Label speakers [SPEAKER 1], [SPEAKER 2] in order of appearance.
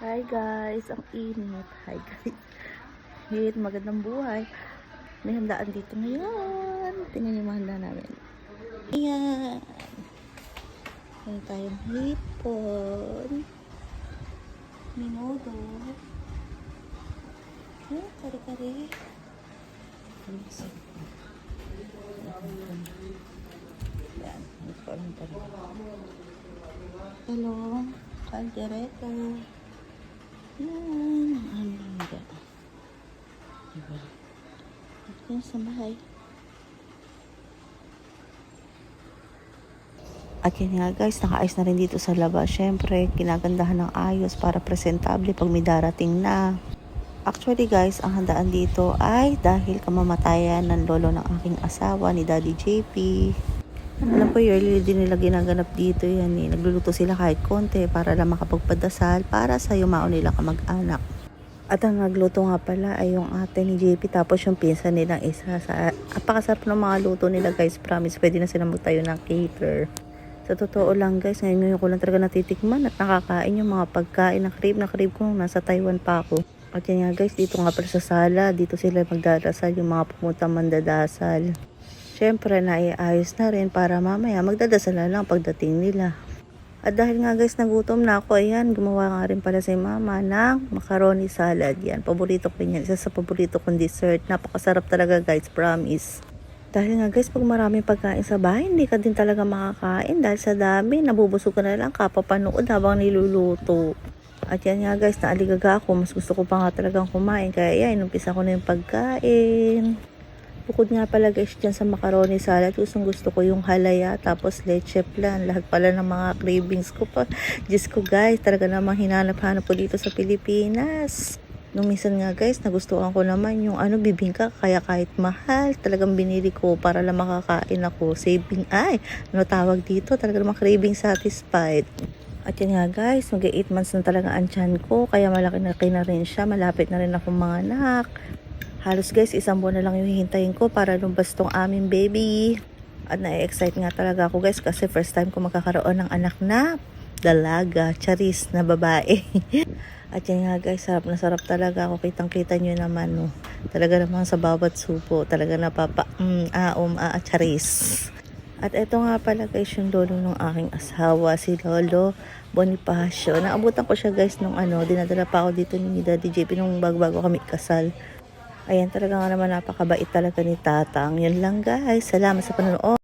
[SPEAKER 1] Hi guys, ang init. Hi guys. Hit, magandang buhay. May handaan dito ngayon. Tingnan yung handa namin. Ayan. Meron tayong hipon. Minudo. Ayan, kare-kare. Ayan, hipon. Talong. Caldereta. Yan, ang ganda. Diba? Ito yung sa bahay. At yun nga guys, nakaayos na rin dito sa labas. Syempre, kinagandahan ng ayos para presentable pag may darating na. Actually guys, ang handaan dito ay dahil kamamatayan ng lolo ng aking asawa ni Daddy JP. Alam ko yearly din nila ginaganap dito yan eh. Nagluluto sila kahit konti para lang makapagpadasal para sa yumao nila kamag-anak. At ang nagluto nga pala ay yung ate ni JP tapos yung pinsan nilang isa. Apakasarap ng mga luto nila guys, promise pwede na sila magtayo ng cater. Sa totoo lang guys, ngayon ko lang talaga natitikman at nakakain yung mga pagkain na crave ko nung nasa Taiwan pa ako. At yan nga guys, dito nga pala sa sala, dito sila magdadasal yung mga pumunta mandadasal. Syempre, naiayos na rin para mamaya magdadasal na lang pagdating nila. At dahil nga guys, nagutom na ako, ayan, gumawa nga rin pala si mama ng macaroni salad. Yan, paborito ko yan. Isa sa paborito kong dessert. Napakasarap talaga guys, promise. Dahil nga guys, pag maraming pagkain sa bahay, hindi ka din talaga makakain. Dahil sa dami, nabubusog ka na lang kapapanood habang niluluto. At yan nga guys, naaligaga ako. Mas gusto ko pa nga talagang kumain. Kaya yan, umpisa ko na yung pagkain. Bukod nga pala guys dyan sa macaroni salad, gusto ko yung halaya, tapos leche flan. Lahat pala ng mga cravings ko pa. Diyos ko guys, talaga namang hinanap-hanap ko dito sa Pilipinas. Nung minsan nga guys, nagustuhan ko naman yung bibingka, kaya kahit mahal, talagang binili ko para lang makakain ako. Saving, tawag dito, talaga namang craving satisfied. At yun nga guys, mag 8 months na talaga ang tiyan ko, kaya malaki na rin siya, malapit na rin akong mga anak. Halos guys, 1 buwan na lang yung hihintayin ko para lumabas tong aming baby. At na-excite nga talaga ako guys kasi first time ko magkakaroon ng anak na dalaga, charis na babae. At yan nga guys, sarap na sarap talaga ako. Kitang-kita nyo naman, no. Talaga naman sa bawat supo, talaga charis. At eto nga pala guys, yung lolo ng aking asawa, si Lolo Bonifacio. Naabutan ko siya guys nung dinadala pa ako dito ni Daddy JP nung bago kami kasal. Ayan, talaga nga naman napakabait talaga ni Tatang. Yun lang guys. Salamat sa panonood.